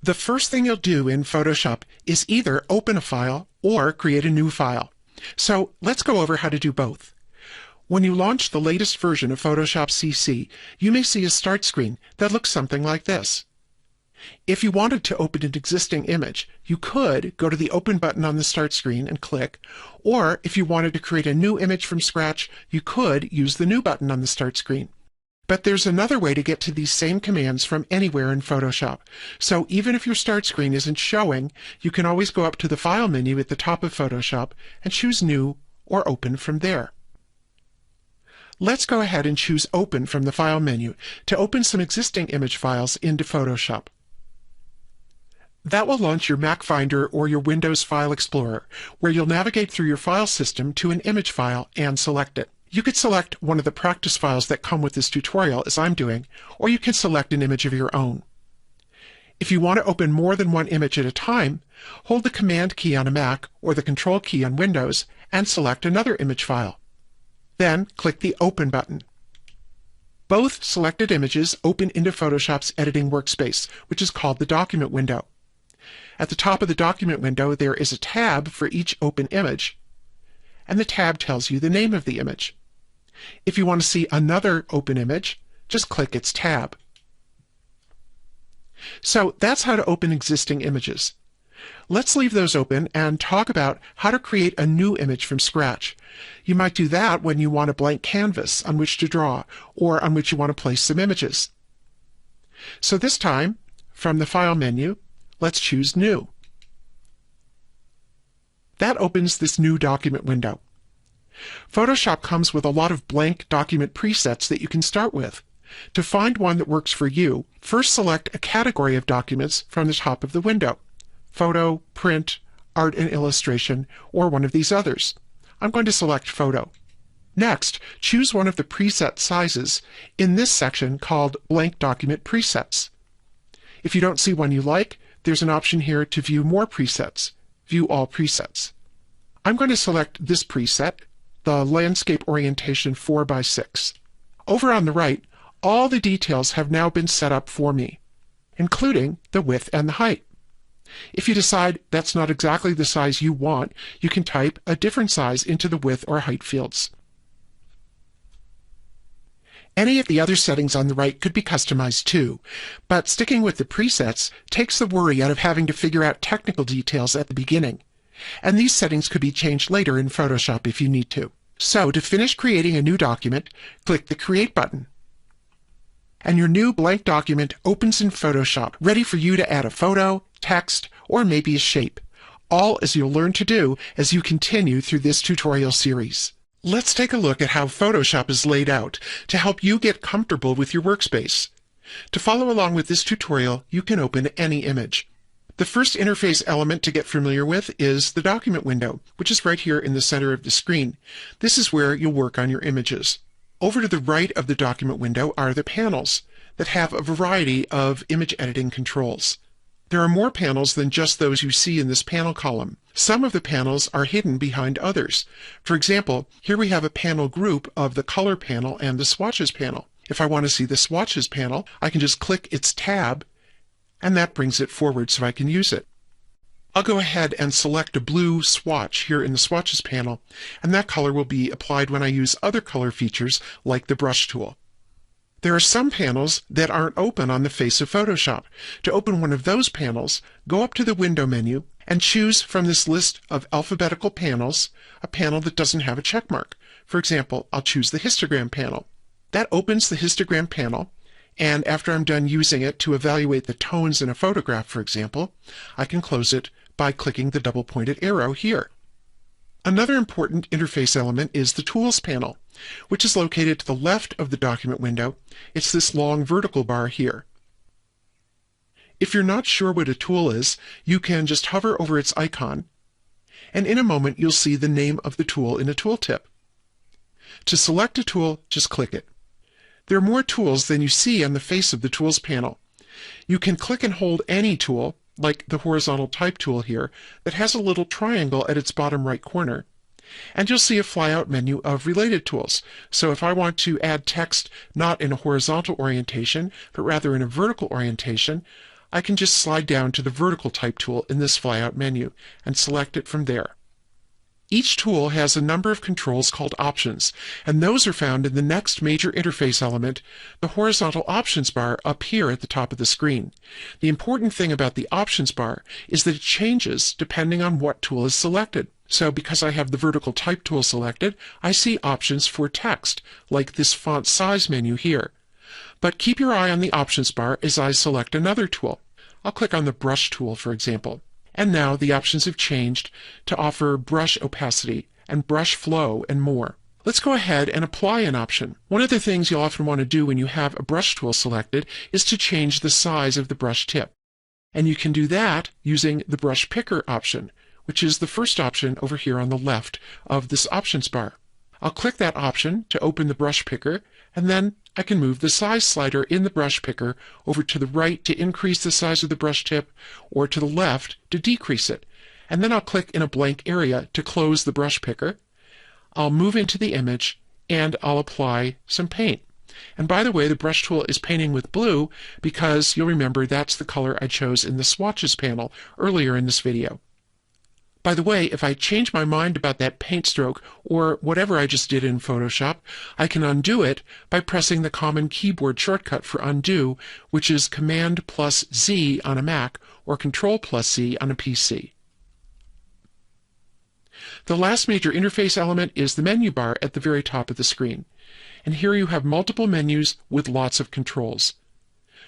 The first thing you'll do in Photoshop is either open a file or create a new file. So let's go over how to do both. When you launch the latest version of Photoshop CC, you may see a start screen that looks something like this. If you wanted to open an existing image, you could go to the Open button on the start screen and click, or if you wanted to create a new image from scratch, you could use the New button on the start screen. But there's another way to get to these same commands from anywhere in Photoshop. So even if your start screen isn't showing, you can always go up to the File menu at the top of Photoshop and choose New or Open from there. Let's go ahead and choose Open from the File menu to open some existing image files into Photoshop. That will launch your Mac Finder or your Windows File Explorer, where you'll navigate through your file system to an image file and select it. You could select one of the practice files that come with this tutorial, as I'm doing, or you can select an image of your own. If you want to open more than one image at a time, hold the Command key on a Mac or the Control key on Windows and select another image file. Then click the Open button. Both selected images open into Photoshop's editing workspace, which is called the Document window. At the top of the Document window, there is a tab for each open image, and the tab tells you the name of the image. If you want to see another open image, just click its tab. So that's how to open existing images. Let's leave those open and talk about how to create a new image from scratch. You might do that when you want a blank canvas on which to draw, or on which you want to place some images. So this time, from the File menu, let's choose New. That opens this new document window. Photoshop comes with a lot of blank document presets that you can start with. To find one that works for you, first select a category of documents from the top of the window: Photo, Print, Art and Illustration, or one of these others. I'm going to select Photo. Next, choose one of the preset sizes in this section called Blank Document Presets. If you don't see one you like, there's an option here to view more presets. View all presets. I'm going to select this preset, the Landscape Orientation 4x6. Over on the right, all the details have now been set up for me, including the width and the height. If you decide that's not exactly the size you want, you can type a different size into the width or height fields. Any of the other settings on the right could be customized too, but sticking with the presets takes the worry out of having to figure out technical details at the beginning. And these settings could be changed later in Photoshop if you need to. So to finish creating a new document, click the Create button. And your new blank document opens in Photoshop, ready for you to add a photo, text, or maybe a shape, all as you'll learn to do as you continue through this tutorial series. Let's take a look at how Photoshop is laid out to help you get comfortable with your workspace. To follow along with this tutorial, you can open any image. The first interface element to get familiar with is the document window, which is right here in the center of the screen. This is where you'll work on your images. Over to the right of the document window are the panels that have a variety of image editing controls. There are more panels than just those you see in this panel column. Some of the panels are hidden behind others. For example, here we have a panel group of the Color panel and the Swatches panel. If I want to see the Swatches panel, I can just click its tab, and that brings it forward so I can use it. I'll go ahead and select a blue swatch here in the Swatches panel, and that color will be applied when I use other color features like the brush tool. There are some panels that aren't open on the face of Photoshop. To open one of those panels, go up to the Window menu and choose from this list of alphabetical panels a panel that doesn't have a check mark. For example, I'll choose the Histogram panel. That opens the Histogram panel, and after I'm done using it to evaluate the tones in a photograph, for example, I can close it by clicking the double-pointed arrow here. Another important interface element is the Tools panel, which is located to the left of the document window. It's this long vertical bar here. If you're not sure what a tool is, you can just hover over its icon, and in a moment you'll see the name of the tool in a tooltip. To select a tool, just click it. There are more tools than you see on the face of the Tools panel. You can click and hold any tool, like the horizontal type tool here, that has a little triangle at its bottom right corner. And you'll see a flyout menu of related tools. So if I want to add text not in a horizontal orientation, but rather in a vertical orientation, I can just slide down to the vertical type tool in this flyout menu and select it from there. Each tool has a number of controls called options, and those are found in the next major interface element, the horizontal options bar up here at the top of the screen. The important thing about the options bar is that it changes depending on what tool is selected. So because I have the vertical type tool selected, I see options for text, like this font size menu here. But keep your eye on the options bar as I select another tool. I'll click on the brush tool, for example. And now the options have changed to offer brush opacity and brush flow and more. Let's go ahead and apply an option. One of the things you'll often want to do when you have a brush tool selected is to change the size of the brush tip. And you can do that using the brush picker option, which is the first option over here on the left of this options bar. I'll click that option to open the brush picker, and then I can move the size slider in the brush picker over to the right to increase the size of the brush tip, or to the left to decrease it. And then I'll click in a blank area to close the brush picker. I'll move into the image, and I'll apply some paint. And by the way, the brush tool is painting with blue because you'll remember that's the color I chose in the swatches panel earlier in this video. By the way, if I change my mind about that paint stroke or whatever I just did in Photoshop, I can undo it by pressing the common keyboard shortcut for undo, which is Command plus Z on a Mac or Control plus Z on a PC. The last major interface element is the menu bar at the very top of the screen. And here you have multiple menus with lots of controls.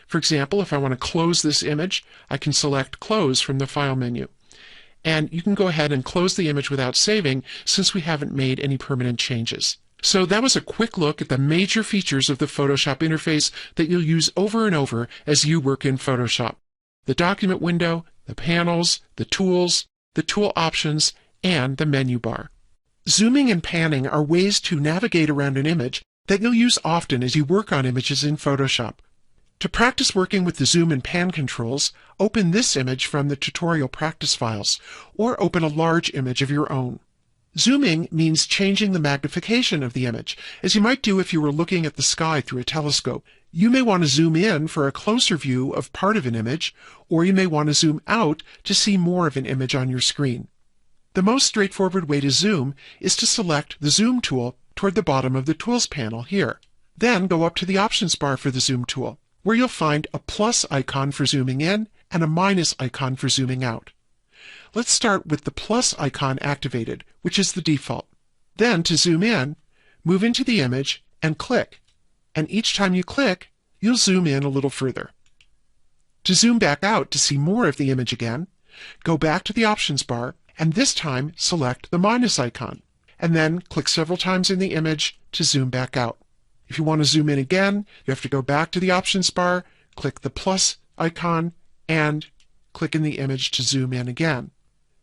For example, if I want to close this image, I can select Close from the File menu. And you can go ahead and close the image without saving since we haven't made any permanent changes. So that was a quick look at the major features of the Photoshop interface that you'll use over and over as you work in Photoshop. The document window, the panels, the tools, the tool options, and the menu bar. Zooming and panning are ways to navigate around an image that you'll use often as you work on images in Photoshop. To practice working with the zoom and pan controls, open this image from the tutorial practice files, or open a large image of your own. Zooming means changing the magnification of the image, as you might do if you were looking at the sky through a telescope. You may want to zoom in for a closer view of part of an image, or you may want to zoom out to see more of an image on your screen. The most straightforward way to zoom is to select the Zoom tool toward the bottom of the Tools panel here. Then go up to the Options bar for the Zoom tool, where you'll find a plus icon for zooming in and a minus icon for zooming out. Let's start with the plus icon activated, which is the default. Then, to zoom in, move into the image and click. And each time you click, you'll zoom in a little further. To zoom back out to see more of the image again, go back to the Options bar and this time select the minus icon, and then click several times in the image to zoom back out. If you want to zoom in again, you have to go back to the Options bar, click the plus icon, and click in the image to zoom in again.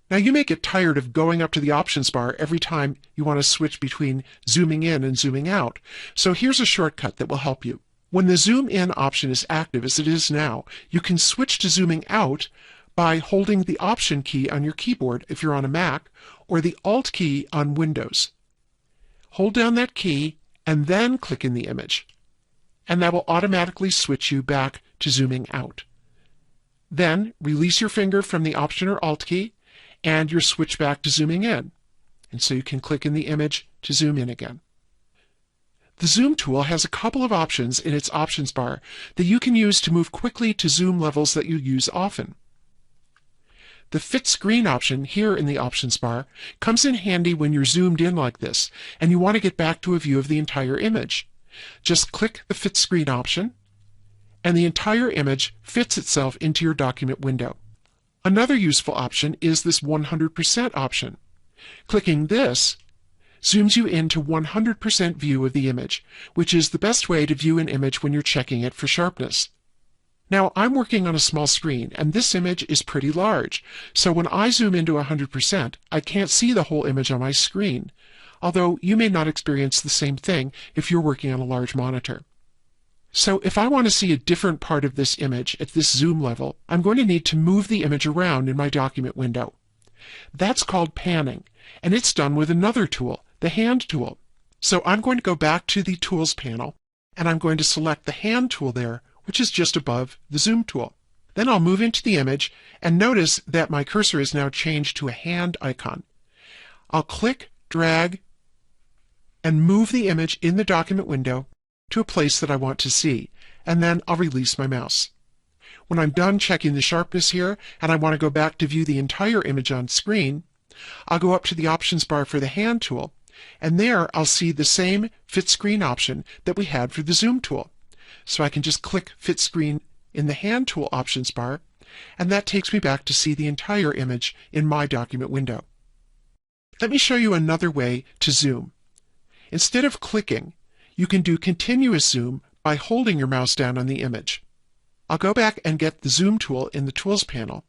Now you may get tired of going up to the Options bar every time you want to switch between zooming in and zooming out, so here's a shortcut that will help you. When the zoom in option is active, as it is now, you can switch to zooming out by holding the Option key on your keyboard if you're on a Mac, or the Alt key on Windows. Hold down that key and then click in the image, and that will automatically switch you back to zooming out. Then release your finger from the Option or Alt key, and you're switched back to zooming in, and so you can click in the image to zoom in again. The Zoom tool has a couple of options in its Options bar that you can use to move quickly to zoom levels that you use often. The Fit Screen option here in the Options bar comes in handy when you're zoomed in like this and you want to get back to a view of the entire image. Just click the Fit Screen option, and the entire image fits itself into your document window. Another useful option is this 100% option. Clicking this zooms you into 100% view of the image, which is the best way to view an image when you're checking it for sharpness. Now, I'm working on a small screen, and this image is pretty large, so when I zoom into 100%, I can't see the whole image on my screen, although you may not experience the same thing if you're working on a large monitor. So if I want to see a different part of this image at this zoom level, I'm going to need to move the image around in my document window. That's called panning, and it's done with another tool, the Hand tool. So I'm going to go back to the Tools panel, and I'm going to select the Hand tool there, which is just above the Zoom tool. Then I'll move into the image and notice that my cursor is now changed to a hand icon. I'll click, drag, and move the image in the document window to a place that I want to see, and then I'll release my mouse. When I'm done checking the sharpness here and I want to go back to view the entire image on screen, I'll go up to the options bar for the hand tool, and there I'll see the same fit screen option that we had for the zoom tool. So I can just click fit screen in the hand tool options bar, and that takes me back to see the entire image in my document window. Let me show you another way to zoom. Instead of clicking, you can do continuous zoom by holding your mouse down on the image. I'll go back and get the zoom tool in the tools panel,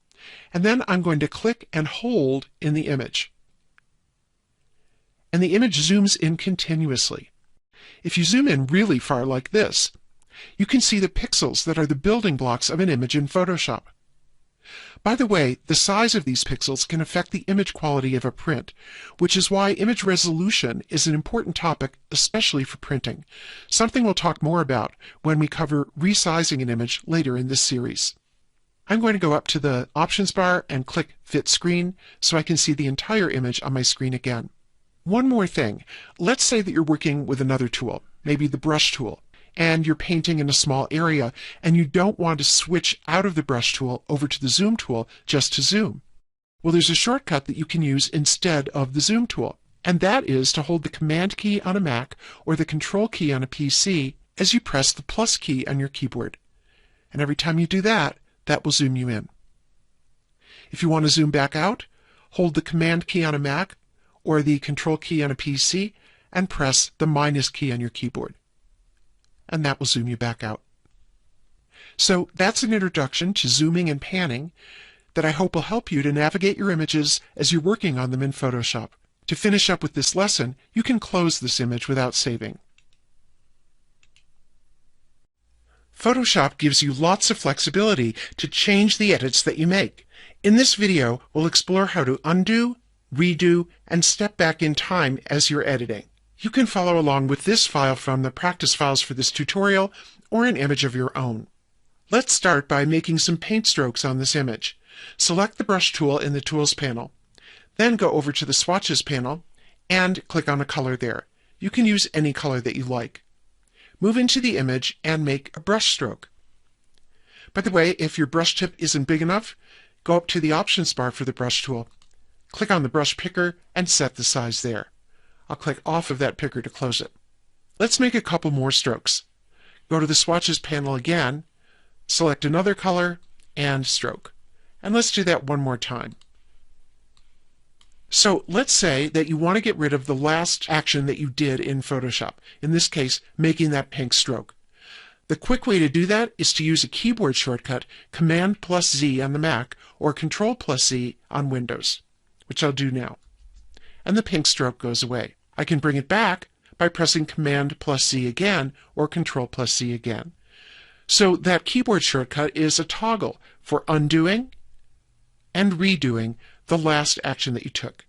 and then I'm going to click and hold in the image. And the image zooms in continuously. If you zoom in really far like this, you can see the pixels that are the building blocks of an image in Photoshop. By the way, the size of these pixels can affect the image quality of a print, which is why image resolution is an important topic, especially for printing, something we'll talk more about when we cover resizing an image later in this series. I'm going to go up to the options bar and click Fit Screen so I can see the entire image on my screen again. One more thing. Let's say that you're working with another tool, maybe the brush tool, and you're painting in a small area, and you don't want to switch out of the brush tool over to the zoom tool just to zoom. Well, there's a shortcut that you can use instead of the zoom tool, and that is to hold the Command key on a Mac or the Control key on a PC as you press the plus key on your keyboard. And every time you do that, that will zoom you in. If you want to zoom back out, hold the Command key on a Mac or the Control key on a PC and press the minus key on your keyboard, and that will zoom you back out. So that's an introduction to zooming and panning that I hope will help you to navigate your images as you're working on them in Photoshop. To finish up with this lesson, you can close this image without saving. Photoshop gives you lots of flexibility to change the edits that you make. In this video, we'll explore how to undo, redo, and step back in time as you're editing. You can follow along with this file from the practice files for this tutorial or an image of your own. Let's start by making some paint strokes on this image. Select the brush tool in the Tools panel. Then go over to the Swatches panel and click on a color there. You can use any color that you like. Move into the image and make a brush stroke. By the way, if your brush tip isn't big enough, go up to the options bar for the brush tool, click on the brush picker, and set the size there. I'll click off of that picker to close it. Let's make a couple more strokes. Go to the Swatches panel again, select another color, and stroke. And let's do that one more time. So let's say that you want to get rid of the last action that you did in Photoshop, in this case, making that pink stroke. The quick way to do that is to use a keyboard shortcut, Command plus Z on the Mac or Control plus Z on Windows, which I'll do now. And the pink stroke goes away. I can bring it back by pressing Command plus Z again or Control plus Z again. So that keyboard shortcut is a toggle for undoing and redoing the last action that you took.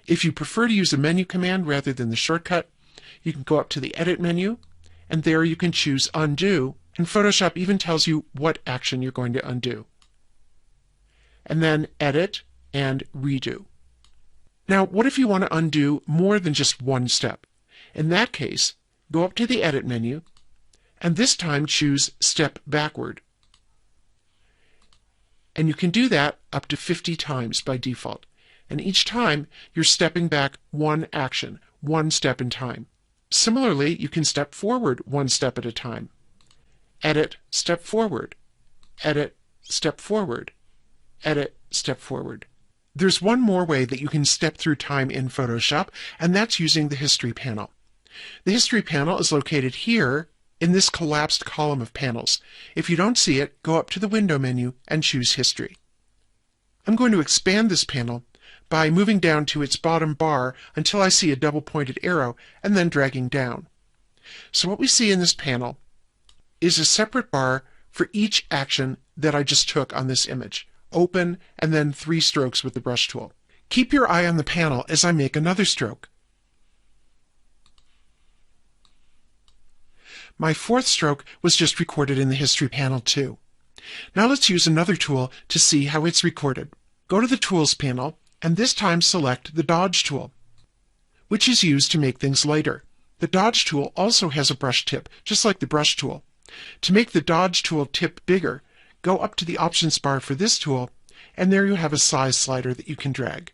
If you prefer to use a menu command rather than the shortcut, you can go up to the Edit menu, and there you can choose Undo, and Photoshop even tells you what action you're going to undo. And then Edit and Redo. Now, what if you want to undo more than just one step? In that case, go up to the Edit menu, and this time choose Step Backward. And you can do that up to 50 times by default. And each time, you're stepping back one action, one step in time. Similarly, you can step forward one step at a time. Edit, step forward. Edit, step forward. Edit, step forward. There's one more way that you can step through time in Photoshop, and that's using the History panel. The History panel is located here in this collapsed column of panels. If you don't see it, go up to the Window menu and choose History. I'm going to expand this panel by moving down to its bottom bar until I see a double-pointed arrow and then dragging down. So what we see in this panel is a separate bar for each action that I just took on this image. Open, and then 3 strokes with the brush tool. Keep your eye on the panel as I make another stroke. My 4th stroke was just recorded in the History panel too. Now let's use another tool to see how it's recorded. Go to the Tools panel, and this time select the Dodge tool, which is used to make things lighter. The Dodge tool also has a brush tip, just like the brush tool. To make the Dodge tool tip bigger, go up to the options bar for this tool, and there you have a size slider that you can drag.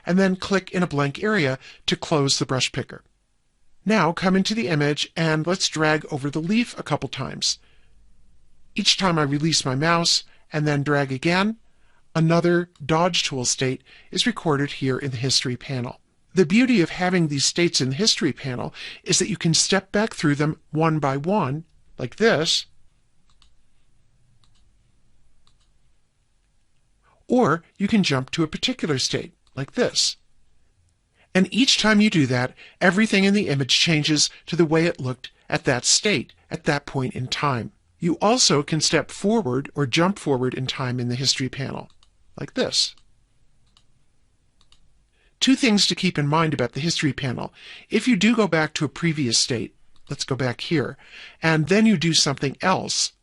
And then click in a blank area to close the brush picker. Now come into the image and let's drag over the leaf a couple times. Each time I release my mouse and then drag again, another Dodge tool state is recorded here in the History panel. The beauty of having these states in the History panel is that you can step back through them one by one, like this, or you can jump to a particular state, like this. And each time you do that, everything in the image changes to the way it looked at that state, at that point in time. You also can step forward or jump forward in time in the History panel, like this. Two things to keep in mind about the History panel. If you do go back to a previous state, let's go back here, and then you do something else,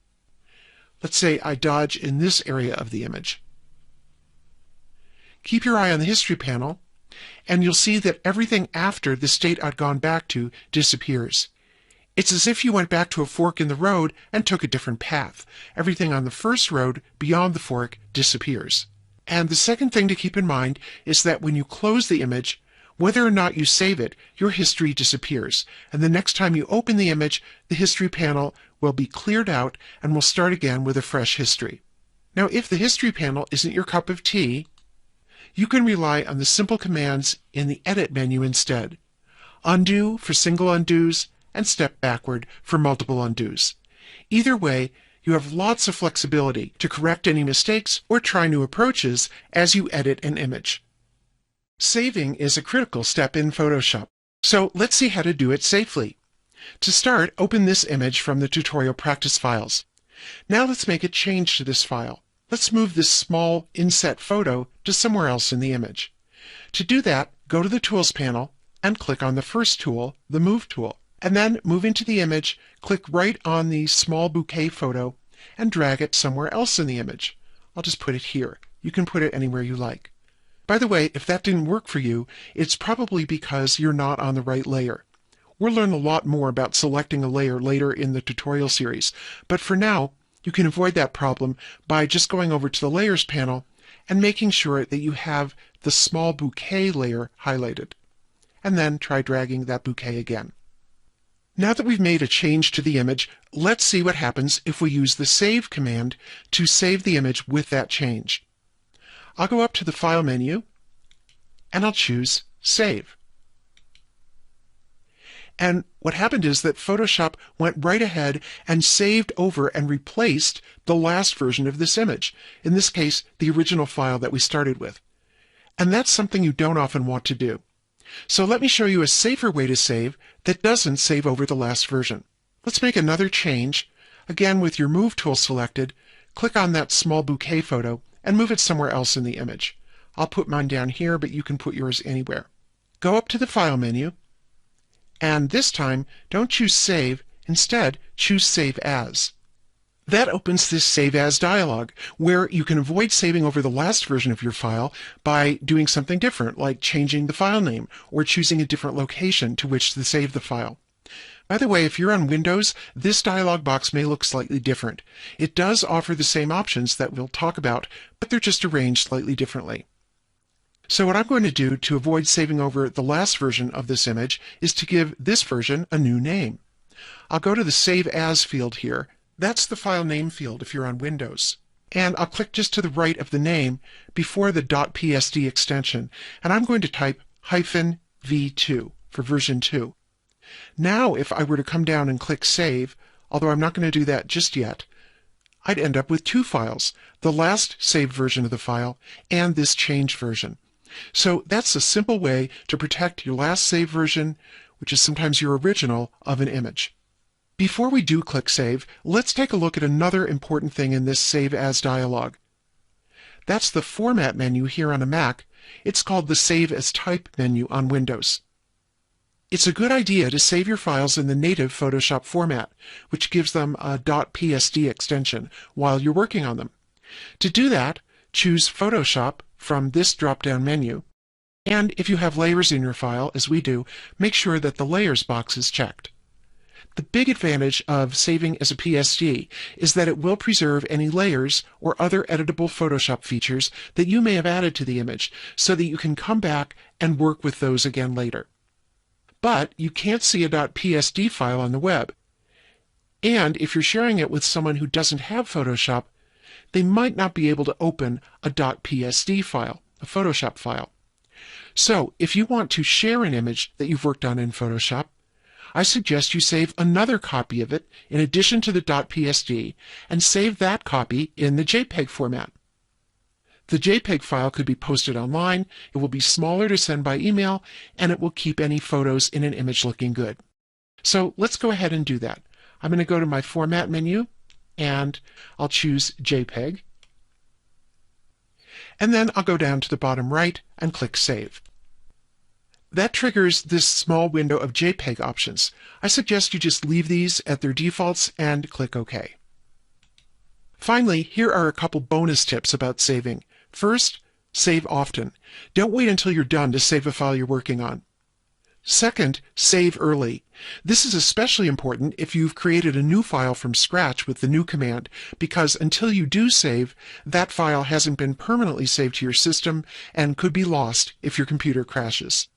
let's say I dodge in this area of the image. Keep your eye on the History panel, and you'll see that everything after the state I'd gone back to disappears. It's as if you went back to a fork in the road and took a different path. Everything on the first road beyond the fork disappears. And the second thing to keep in mind is that when you close the image, whether or not you save it, your history disappears. And the next time you open the image, the History panel will be cleared out and will start again with a fresh history. Now, if the History panel isn't your cup of tea, you can rely on the simple commands in the Edit menu instead. Undo for single undos, and step backward for multiple undos. Either way, you have lots of flexibility to correct any mistakes or try new approaches as you edit an image. Saving is a critical step in Photoshop, so let's see how to do it safely. To start, open this image from the tutorial practice files. Now let's make a change to this file. Let's move this small inset photo to somewhere else in the image. To do that, go to the Tools panel and click on the first tool, the Move tool. And then move into the image, click right on the small bouquet photo, and drag it somewhere else in the image. I'll just put it here. You can put it anywhere you like. By the way, if that didn't work for you, it's probably because you're not on the right layer. We'll learn a lot more about selecting a layer later in the tutorial series, but for now, you can avoid that problem by just going over to the Layers panel and making sure that you have the small bouquet layer highlighted. And then try dragging that bouquet again. Now that we've made a change to the image, let's see what happens if we use the Save command to save the image with that change. I'll go up to the File menu, and I'll choose Save. And what happened is that Photoshop went right ahead and saved over and replaced the last version of this image, in this case, the original file that we started with. And that's something you don't often want to do. So let me show you a safer way to save that doesn't save over the last version. Let's make another change. Again, with your Move tool selected, click on that small bouquet photo and move it somewhere else in the image. I'll put mine down here, but you can put yours anywhere. Go up to the File menu, and this time, don't choose Save. Instead, choose Save As. That opens this Save As dialog, where you can avoid saving over the last version of your file by doing something different, like changing the file name or choosing a different location to which to save the file. By the way, if you're on Windows, this dialog box may look slightly different. It does offer the same options that we'll talk about, but they're just arranged slightly differently. So what I'm going to do to avoid saving over the last version of this image is to give this version a new name. I'll go to the Save As field here. That's the file name field if you're on Windows. And I'll click just to the right of the name before the .psd extension, and I'm going to type -v2 for version 2. Now if I were to come down and click Save, although I'm not going to do that just yet, I'd end up with two files, the last saved version of the file and this changed version. So that's a simple way to protect your last saved version, which is sometimes your original, of an image. Before we do click Save, let's take a look at another important thing in this Save As dialog. That's the Format menu here on a Mac. It's called the Save as Type menu on Windows. It's a good idea to save your files in the native Photoshop format, which gives them a .psd extension while you're working on them. To do that, choose Photoshop from this drop-down menu, and if you have layers in your file, as we do, make sure that the Layers box is checked. The big advantage of saving as a PSD is that it will preserve any layers or other editable Photoshop features that you may have added to the image so that you can come back and work with those again later. But you can't see a .psd file on the web. And if you're sharing it with someone who doesn't have Photoshop, they might not be able to open a .psd file, a Photoshop file. So if you want to share an image that you've worked on in Photoshop, I suggest you save another copy of it in addition to the .psd and save that copy in the JPEG format. The JPEG file could be posted online, it will be smaller to send by email, and it will keep any photos in an image looking good. So let's go ahead and do that. I'm going to go to my Format menu, and I'll choose JPEG. And then I'll go down to the bottom right and click Save. That triggers this small window of JPEG options. I suggest you just leave these at their defaults and click OK. Finally, here are a couple bonus tips about saving. First, save often. Don't wait until you're done to save a file you're working on. Second, save early. This is especially important if you've created a new file from scratch with the new command, because until you do save, that file hasn't been permanently saved to your system and could be lost if your computer crashes.